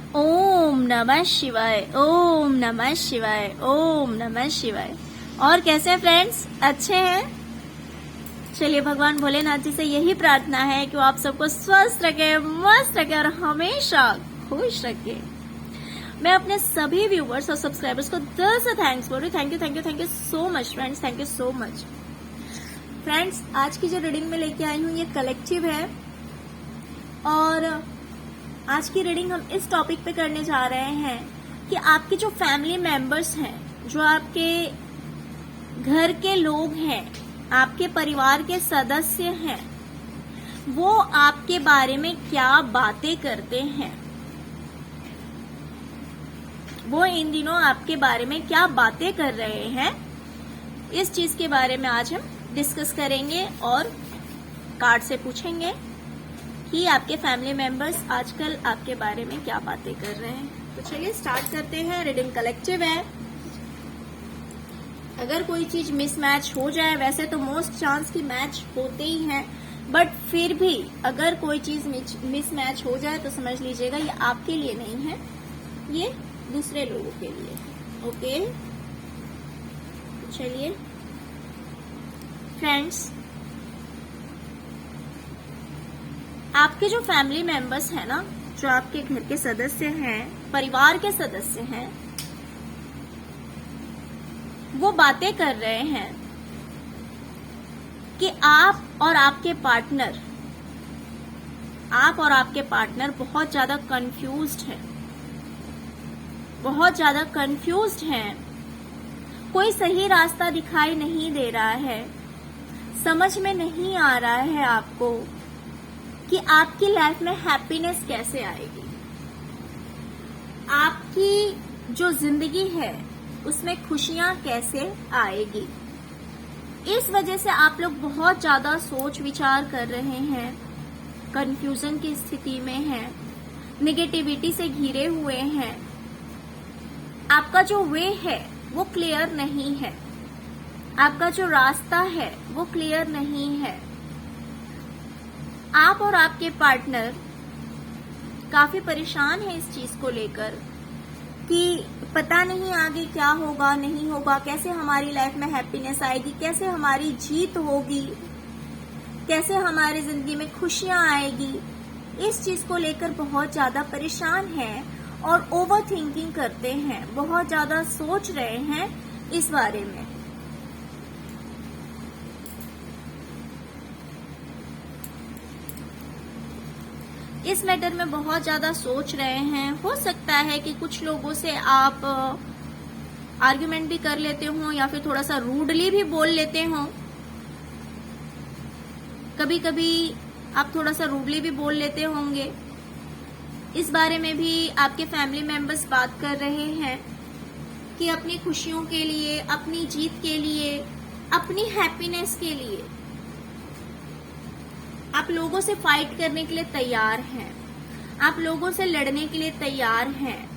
ओम नमः शिवाय, ओम नमः शिवाय, ओम नमः शिवाय। और कैसे हैं फ्रेंड्स, अच्छे हैं? चलिए भगवान भोलेनाथ जी से यही प्रार्थना है कि वो आप सबको स्वस्थ रखे, मस्त रखे और हमेशा खुश रखे। मैं अपने सभी व्यूवर्स और सब्सक्राइबर्स को दिल से थैंक्स बोल रही हूँ। Thank you, thank you, thank you so much friends, thank you so much. Friends, आज की जो रीडिंग में लेके आई हूँ ये कलेक्टिव है और आज की रीडिंग हम इस टॉपिक पे करने जा रहे हैं कि आपके जो फैमिली मेंबर्स हैं, जो आपके घर के लोग हैं, आपके परिवार के सदस्य हैं, वो आपके बारे में क्या बातें करते हैं, वो इन दिनों आपके बारे में क्या बातें कर रहे हैं, इस चीज के बारे में आज हम डिस्कस करेंगे और कार्ड से पूछेंगे कि आपके फैमिली मेंबर्स आजकल आपके बारे में क्या बातें कर रहे हैं। तो चलिए स्टार्ट करते हैं। रीडिंग कलेक्टिव है। अगर कोई चीज मिसमैच हो जाए, वैसे तो मोस्ट चांस की मैच होते ही हैं, बट फिर भी अगर कोई चीज मिसमैच हो जाए तो समझ लीजिएगा ये आपके लिए नहीं है, ये दूसरे लोगों के लिए। ओके, चलिए फ्रेंड्स, आपके जो फैमिली मेंबर्स हैं ना, जो आपके घर के सदस्य हैं, परिवार के सदस्य हैं, वो बातें कर रहे हैं कि आप और आपके पार्टनर बहुत ज्यादा कंफ्यूज्ड हैं, बहुत ज्यादा कंफ्यूज्ड हैं। कोई सही रास्ता दिखाई नहीं दे रहा है, समझ में नहीं आ रहा है आपको कि आपकी लाइफ में हैप्पीनेस कैसे आएगी, आपकी जो जिंदगी है उसमें खुशियां कैसे आएगी। इस वजह से आप लोग बहुत ज्यादा सोच विचार कर रहे हैं, कंफ्यूजन की स्थिति में हैं, नेगेटिविटी से घिरे हुए हैं। आपका जो वे है वो क्लियर नहीं है, आपका जो रास्ता है वो क्लियर नहीं है। आप और आपके पार्टनर काफी परेशान है इस चीज को लेकर कि पता नहीं आगे क्या होगा, नहीं होगा, कैसे हमारी लाइफ में हैप्पीनेस आएगी, कैसे हमारी जीत होगी, कैसे हमारी जिंदगी में खुशियां आएगी। इस चीज को लेकर बहुत ज्यादा परेशान हैं और ओवर थिंकिंग करते हैं, बहुत ज्यादा सोच रहे हैं इस बारे में। इस मैटर में बहुत ज्यादा सोच रहे हैं। हो सकता है कि कुछ लोगों से आप आर्ग्यूमेंट भी कर लेते हो या फिर थोड़ा सा रूडली भी बोल लेते हो। कभी कभी आप थोड़ा सा रूडली भी बोल लेते होंगे। इस बारे में भी आपके फैमिली मेंबर्स बात कर रहे हैं कि अपनी खुशियों के लिए, अपनी जीत के लिए, अपनी हैप्पीनेस के लिए आप लोगों से फाइट करने के लिए तैयार हैं, आप लोगों से लड़ने के लिए तैयार हैं।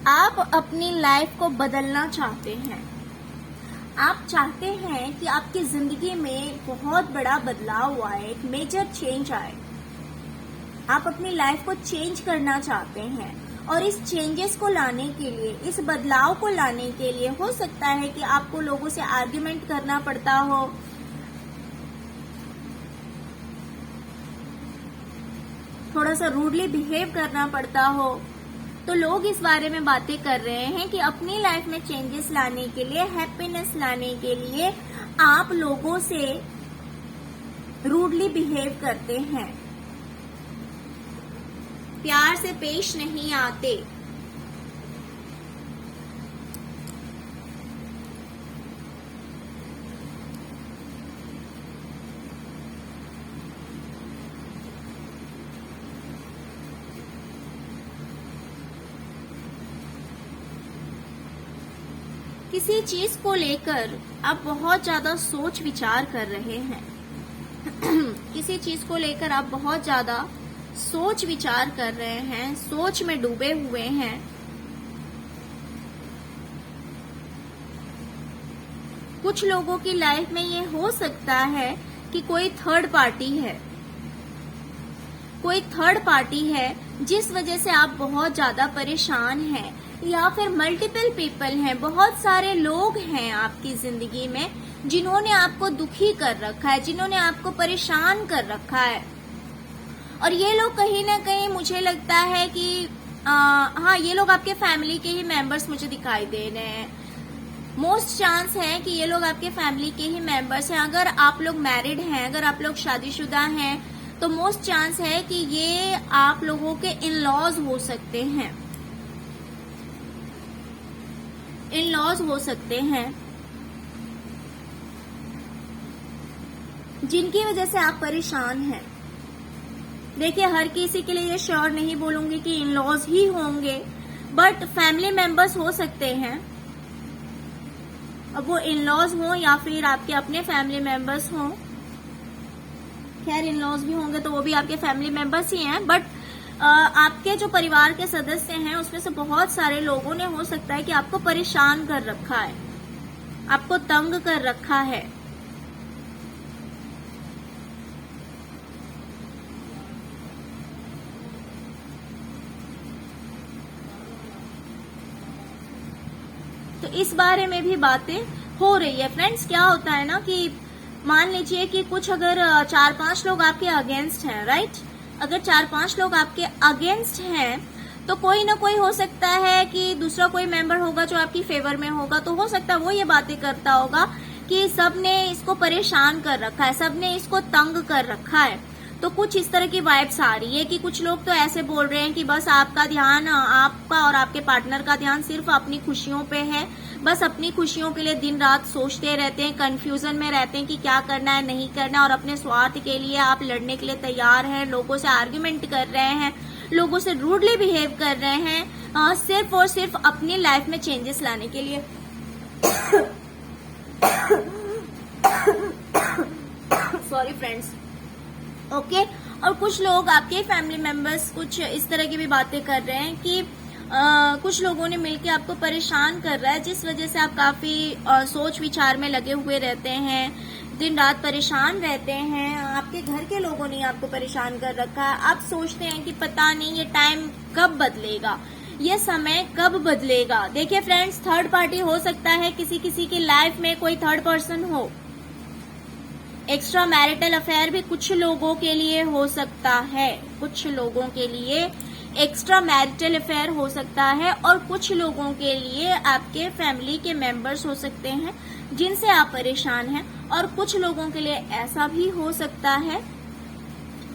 आप अपनी लाइफ को बदलना चाहते हैं। आप चाहते हैं कि आपकी जिंदगी में बहुत बड़ा बदलाव आए, एक मेजर चेंज आए। आप अपनी लाइफ को चेंज करना चाहते हैं और इस चेंजेस को लाने के लिए, इस बदलाव को लाने के लिए हो सकता है कि आपको लोगों से आर्ग्यूमेंट करना पड़ता हो, थोड़ा सा रूडली बिहेव करना पड़ता हो। तो लोग इस बारे में बातें कर रहे हैं कि अपनी लाइफ में चेंजेस लाने के लिए, हैप्पीनेस लाने के लिए आप लोगों से रूडली बिहेव करते हैं, प्यार से पेश नहीं आते। किसी चीज को लेकर आप बहुत ज्यादा सोच विचार कर रहे हैं। किसी चीज को लेकर आप बहुत ज्यादा सोच विचार कर रहे हैं, सोच में डूबे हुए हैं। कुछ लोगों की लाइफ में ये हो सकता है कि कोई थर्ड पार्टी है, कोई थर्ड पार्टी है जिस वजह से आप बहुत ज्यादा परेशान हैं, या फिर मल्टीपल पीपल हैं, बहुत सारे लोग हैं आपकी जिंदगी में जिन्होंने आपको दुखी कर रखा है, जिन्होंने आपको परेशान कर रखा है। और ये लोग कहीं ना कहीं मुझे लगता है कि हाँ, ये लोग आपके फैमिली के ही मेंबर्स मुझे दिखाई दे रहे हैं। मोस्ट चांस है कि ये लोग आपके फैमिली के ही मेंबर्स हैं। अगर आप लोग मैरिड हैं, अगर आप लोग शादीशुदा हैं, तो मोस्ट चांस है कि ये आप लोगों के इन लॉज हो सकते हैं, इन लॉज हो सकते हैं, जिनकी वजह से आप परेशान हैं। देखिए, हर किसी के लिए ये श्योर नहीं बोलूंगी कि इन लॉज ही होंगे, बट फैमिली मेंबर्स हो सकते हैं। अब वो इन लॉज हो या फिर आपके अपने फैमिली मेंबर्स हों, खैर इन लॉज भी होंगे तो वो भी आपके फैमिली मेंबर्स ही हैं, बट आपके जो परिवार के सदस्य हैं उसमें से बहुत सारे लोगों ने हो सकता है कि आपको परेशान कर रखा है, आपको तंग कर रखा है। तो इस बारे में भी बातें हो रही है फ्रेंड्स। क्या होता है ना कि मान लीजिए कि कुछ अगर 4-5 लोग आपके अगेंस्ट हैं, राइट, अगर 4-5 लोग आपके अगेंस्ट हैं तो कोई ना कोई हो सकता है कि दूसरा कोई मेंबर होगा जो आपकी फेवर में होगा, तो हो सकता है वो ये बातें करता होगा कि सबने इसको परेशान कर रखा है, सबने इसको तंग कर रखा है। तो कुछ इस तरह की वाइब्स आ रही है कि कुछ लोग तो ऐसे बोल रहे हैं कि बस आपका ध्यान, आपका और आपके पार्टनर का ध्यान सिर्फ अपनी खुशियों पे है, बस अपनी खुशियों के लिए दिन रात सोचते रहते हैं, कंफ्यूजन में रहते हैं कि क्या करना है नहीं करना, और अपने स्वार्थ के लिए आप लड़ने के लिए तैयार हैं, लोगों से आर्ग्यूमेंट कर रहे हैं, लोगों से रूडली बिहेव कर रहे हैं, सिर्फ और सिर्फ अपनी लाइफ में चेंजेस लाने के लिए। Sorry friends. ओके, और कुछ लोग आपके फैमिली मेंबर्स कुछ इस तरह की भी बातें कर रहे हैं कि कुछ लोगों ने मिलकर आपको परेशान कर रहा है, जिस वजह से आप काफी सोच विचार में लगे हुए रहते हैं, दिन रात परेशान रहते हैं। आपके घर के लोगों ने आपको परेशान कर रखा है। आप सोचते हैं कि पता नहीं ये टाइम कब बदलेगा, ये समय कब बदलेगा। देखिए फ्रेंड्स, थर्ड पार्टी हो सकता है, किसी किसी की लाइफ में कोई थर्ड पर्सन हो। एक्स्ट्रा मैरिटल अफेयर भी कुछ लोगों के लिए हो सकता है, कुछ लोगों के लिए एक्स्ट्रा मैरिटल अफेयर हो सकता है, और कुछ लोगों के लिए आपके फैमिली के मेंबर्स हो सकते हैं जिनसे आप परेशान हैं, और कुछ लोगों के लिए ऐसा भी हो सकता है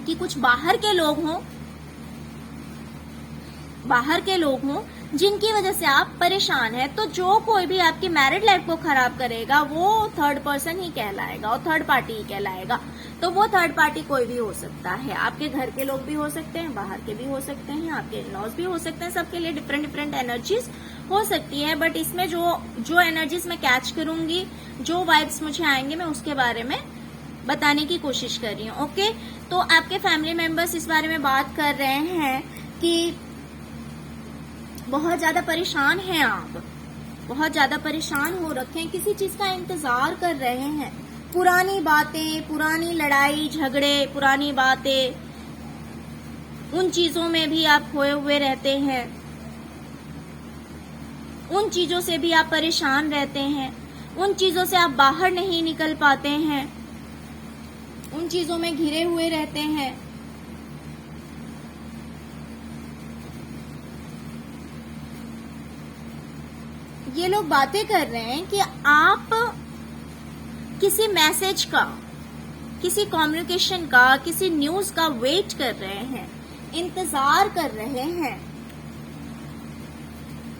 कि कुछ बाहर के लोग हों, बाहर के लोग हों जिनकी वजह से आप परेशान हैं। तो जो कोई भी आपकी मैरिड लाइफ को खराब करेगा वो थर्ड पर्सन ही कहलाएगा और थर्ड पार्टी ही कहलाएगा। तो वो थर्ड पार्टी कोई भी हो सकता है, आपके घर के लोग भी हो सकते हैं, बाहर के भी हो सकते हैं, आपके इन-लॉज भी हो सकते हैं। सबके लिए डिफरेंट डिफरेंट एनर्जीज हो सकती है, बट इसमें जो एनर्जीज मैं कैच करूंगी, जो वाइब्स मुझे आएंगे, मैं उसके बारे में बताने की कोशिश कर रही हूँ। ओके, तो आपके फैमिली मेंबर्स इस बारे में बात कर रहे हैं कि बहुत ज्यादा परेशान हैं आप, बहुत ज्यादा परेशान हो रखे हैं, किसी चीज का इंतजार कर रहे हैं। पुरानी बातें, पुरानी लड़ाई झगड़े, पुरानी बातें, उन चीजों में भी आप खोए हुए रहते हैं, उन चीजों से भी आप परेशान रहते हैं, उन चीजों से आप बाहर नहीं निकल पाते हैं, उन चीजों में घिरे हुए रहते हैं। ये लोग बातें कर रहे हैं कि आप किसी मैसेज का, किसी कम्युनिकेशन का, किसी न्यूज का वेट कर रहे हैं, इंतजार कर रहे हैं,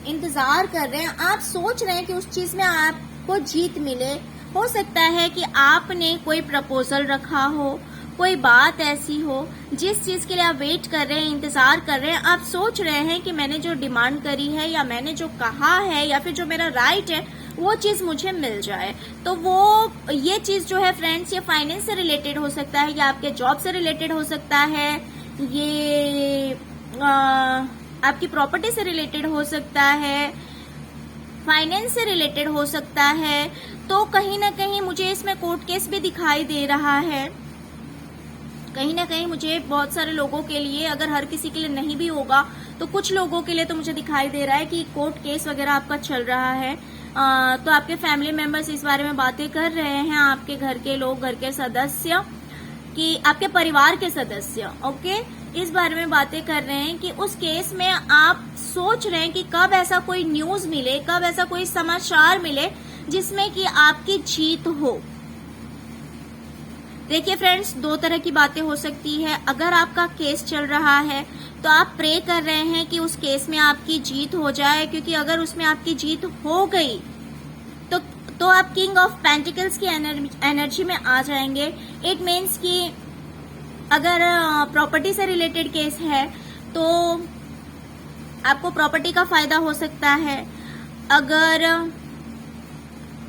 इंतजार कर रहे हैं। आप सोच रहे हैं कि उस चीज में आपको जीत मिले। हो सकता है कि आपने कोई प्रपोजल रखा हो, कोई बात ऐसी हो जिस चीज के लिए आप वेट कर रहे हैं, इंतजार कर रहे हैं। आप सोच रहे हैं कि मैंने जो डिमांड करी है या मैंने जो कहा है या फिर जो मेरा राइट है वो चीज मुझे मिल जाए। तो वो ये चीज जो है फ्रेंड्स, ये फाइनेंस से रिलेटेड हो सकता है, या आपके जॉब से रिलेटेड हो सकता है, ये आपकी प्रॉपर्टी से रिलेटेड हो सकता है, फाइनेंस से रिलेटेड हो सकता है। तो कहीं ना कहीं मुझे इसमें कोर्ट केस भी दिखाई दे रहा है। कहीं ना कहीं मुझे बहुत सारे लोगों के लिए, अगर हर किसी के लिए नहीं भी होगा तो कुछ लोगों के लिए तो मुझे दिखाई दे रहा है कि कोर्ट केस वगैरह आपका चल रहा है। तो आपके फैमिली मेंबर्स इस बारे में बातें कर रहे हैं, आपके घर के लोग, घर के सदस्य, कि आपके परिवार के सदस्य, ओके, इस बारे में बातें कर रहे हैं कि उस केस में आप सोच रहे हैं कि कब ऐसा कोई न्यूज मिले, कब ऐसा कोई समाचार मिले जिसमें कि आपकी जीत हो। देखिए फ्रेंड्स, दो तरह की बातें हो सकती है। अगर आपका केस चल रहा है तो आप प्रे कर रहे हैं कि उस केस में आपकी जीत हो जाए, क्योंकि अगर उसमें आपकी जीत हो गई तो आप किंग ऑफ पेंटिकल्स की एनर्जी में आ जाएंगे। इट मीन्स कि अगर प्रॉपर्टी से रिलेटेड केस है तो आपको प्रॉपर्टी का फायदा हो सकता है। अगर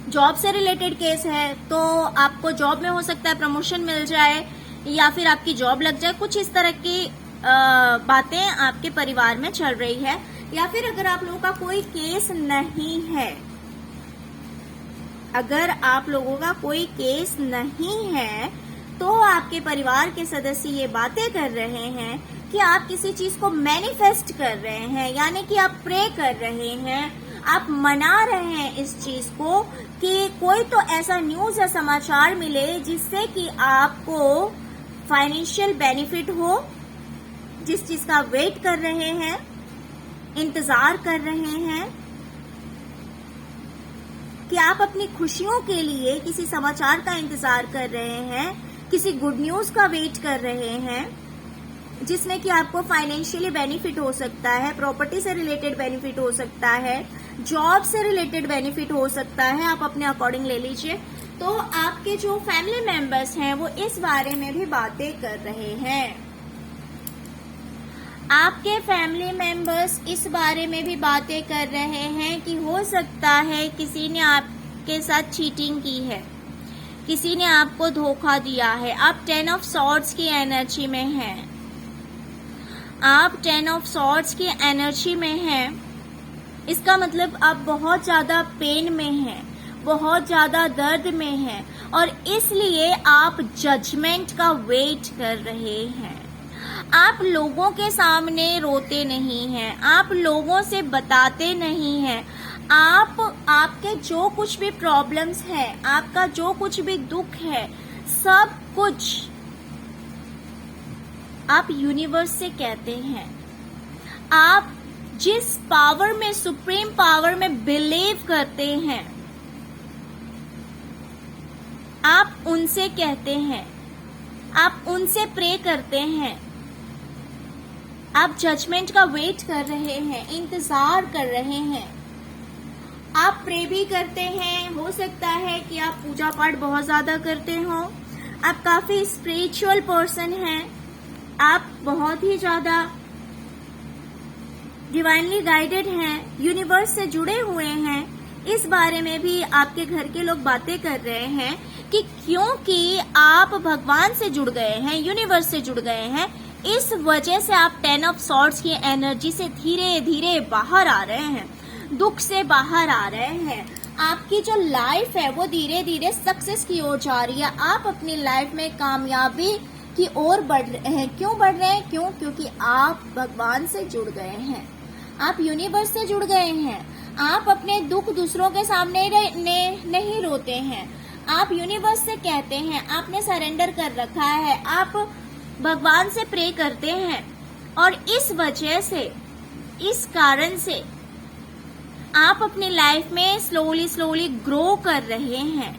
जॉब से रिलेटेड केस है तो आपको जॉब में हो सकता है प्रमोशन मिल जाए या फिर आपकी जॉब लग जाए। कुछ इस तरह की बातें आपके परिवार में चल रही है। या फिर अगर आप लोगों का कोई केस नहीं है, अगर आप लोगों का कोई केस नहीं है तो आपके परिवार के सदस्य ये बातें कर रहे हैं कि आप किसी चीज को मैनिफेस्ट कर रहे हैं, यानी कि आप प्रे कर रहे हैं, आप मना रहे हैं इस चीज को कि कोई तो ऐसा न्यूज या समाचार मिले जिससे कि आपको फाइनेंशियल बेनिफिट हो। जिस चीज का वेट कर रहे हैं, इंतजार कर रहे हैं, कि आप अपनी खुशियों के लिए किसी समाचार का इंतजार कर रहे हैं, किसी गुड न्यूज का वेट कर रहे हैं जिसमें कि आपको फाइनेंशियली बेनिफिट हो सकता है, प्रॉपर्टी से रिलेटेड बेनिफिट हो सकता है, जॉब से रिलेटेड बेनिफिट हो सकता है। आप अपने अकॉर्डिंग ले लीजिए। तो आपके जो फैमिली मेंबर्स हैं वो इस बारे में भी बातें कर रहे हैं। आपके फैमिली मेंबर्स इस बारे में भी बातें कर रहे हैं कि हो सकता है किसी ने आपके साथ चीटिंग की है, किसी ने आपको धोखा दिया है। आप 10 ऑफ सॉर्ड्स की एनर्जी में हैं, आप 10 ऑफ सॉर्ड्स की एनर्जी में हैं। इसका मतलब आप बहुत ज्यादा पेन में हैं, बहुत ज्यादा दर्द में हैं और इसलिए आप जजमेंट का वेट कर रहे हैं। आप लोगों के सामने रोते नहीं हैं, आप लोगों से बताते नहीं हैं। आपके जो कुछ भी प्रॉब्लम्स है, आपका जो कुछ भी दुख है, सब कुछ आप यूनिवर्स से कहते हैं। आप जिस पावर में, सुप्रीम पावर में बिलीव करते हैं, आप उनसे कहते हैं, आप उनसे प्रे करते हैं। आप जजमेंट का वेट कर रहे हैं, इंतजार कर रहे हैं। आप प्रे भी करते हैं। हो सकता है कि आप पूजा पाठ बहुत ज्यादा करते हो, आप काफी स्पिरिचुअल पर्सन हैं, आप बहुत ही ज्यादा डिवाइनली गाइडेड हैं, यूनिवर्स से जुड़े हुए हैं। इस बारे में भी आपके घर के लोग बातें कर रहे हैं कि क्योंकि आप भगवान से जुड़ गए हैं, यूनिवर्स से जुड़ गए हैं, इस वजह से आप 10 ऑफ सॉर्ड्स की एनर्जी से धीरे धीरे बाहर आ रहे हैं, दुख से बाहर आ रहे हैं। आपकी जो लाइफ है वो धीरे धीरे सक्सेस की ओर जा रही है। आप अपनी लाइफ में कामयाबी की ओर बढ़ रहे हैं। क्यों बढ़ रहे हैं? क्योंकि आप भगवान से जुड़ गए हैं, आप यूनिवर्स से जुड़ गए हैं। आप अपने दुख दूसरों के सामने नहीं रोते हैं, आप यूनिवर्स से कहते हैं, आपने सरेंडर कर रखा है, आप भगवान से प्रे करते हैं और इस वजह से, इस कारण से आप अपनी लाइफ में स्लोली ग्रो कर रहे हैं,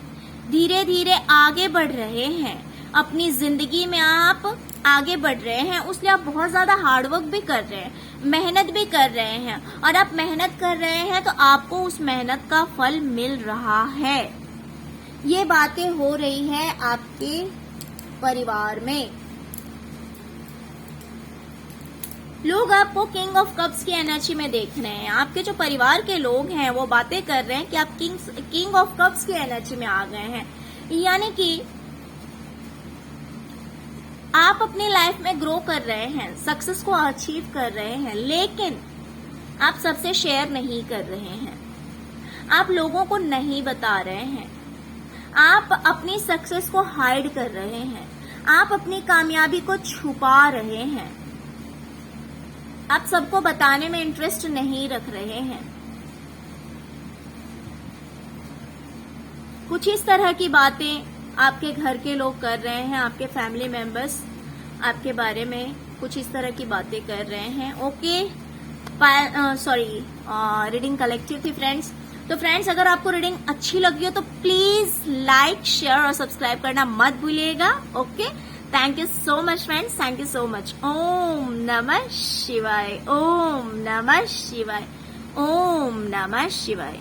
धीरे धीरे आगे बढ़ रहे हैं। अपनी जिंदगी में आप आगे बढ़ रहे हैं, उसलिए आप बहुत ज्यादा हार्डवर्क भी कर रहे हैं, मेहनत भी कर रहे हैं। और आप मेहनत कर रहे हैं तो आपको उस मेहनत का फल मिल रहा है। ये बातें हो रही है आपके परिवार में। लोग आपको किंग ऑफ कप्स की एनर्जी में देख रहे हैं। आपके जो परिवार के लोग हैं वो बातें कर रहे हैं कि आप किंग ऑफ कप्स की एनर्जी में आ गए हैं, यानी कि आप अपनी लाइफ में ग्रो कर रहे हैं, सक्सेस को अचीव कर रहे हैं, लेकिन आप सबसे शेयर नहीं कर रहे हैं, आप लोगों को नहीं बता रहे हैं, आप अपनी सक्सेस को हाइड कर रहे हैं, आप अपनी कामयाबी को छुपा रहे हैं, आप सबको बताने में इंटरेस्ट नहीं रख रहे हैं। कुछ इस तरह की बातें आपके घर के लोग कर रहे हैं, आपके फैमिली मेंबर्स आपके बारे में कुछ इस तरह की बातें कर रहे हैं। ओके, सॉरी, रीडिंग कलेक्टिव थी फ्रेंड्स। तो फ्रेंड्स, अगर आपको रीडिंग अच्छी लगी हो तो प्लीज लाइक, शेयर और सब्सक्राइब करना मत भूलिएगा। Okay, thank you so much friends, thank you so much. ओम नमः शिवाय, ओम नमः शिवाय, ओम नमः शिवाय।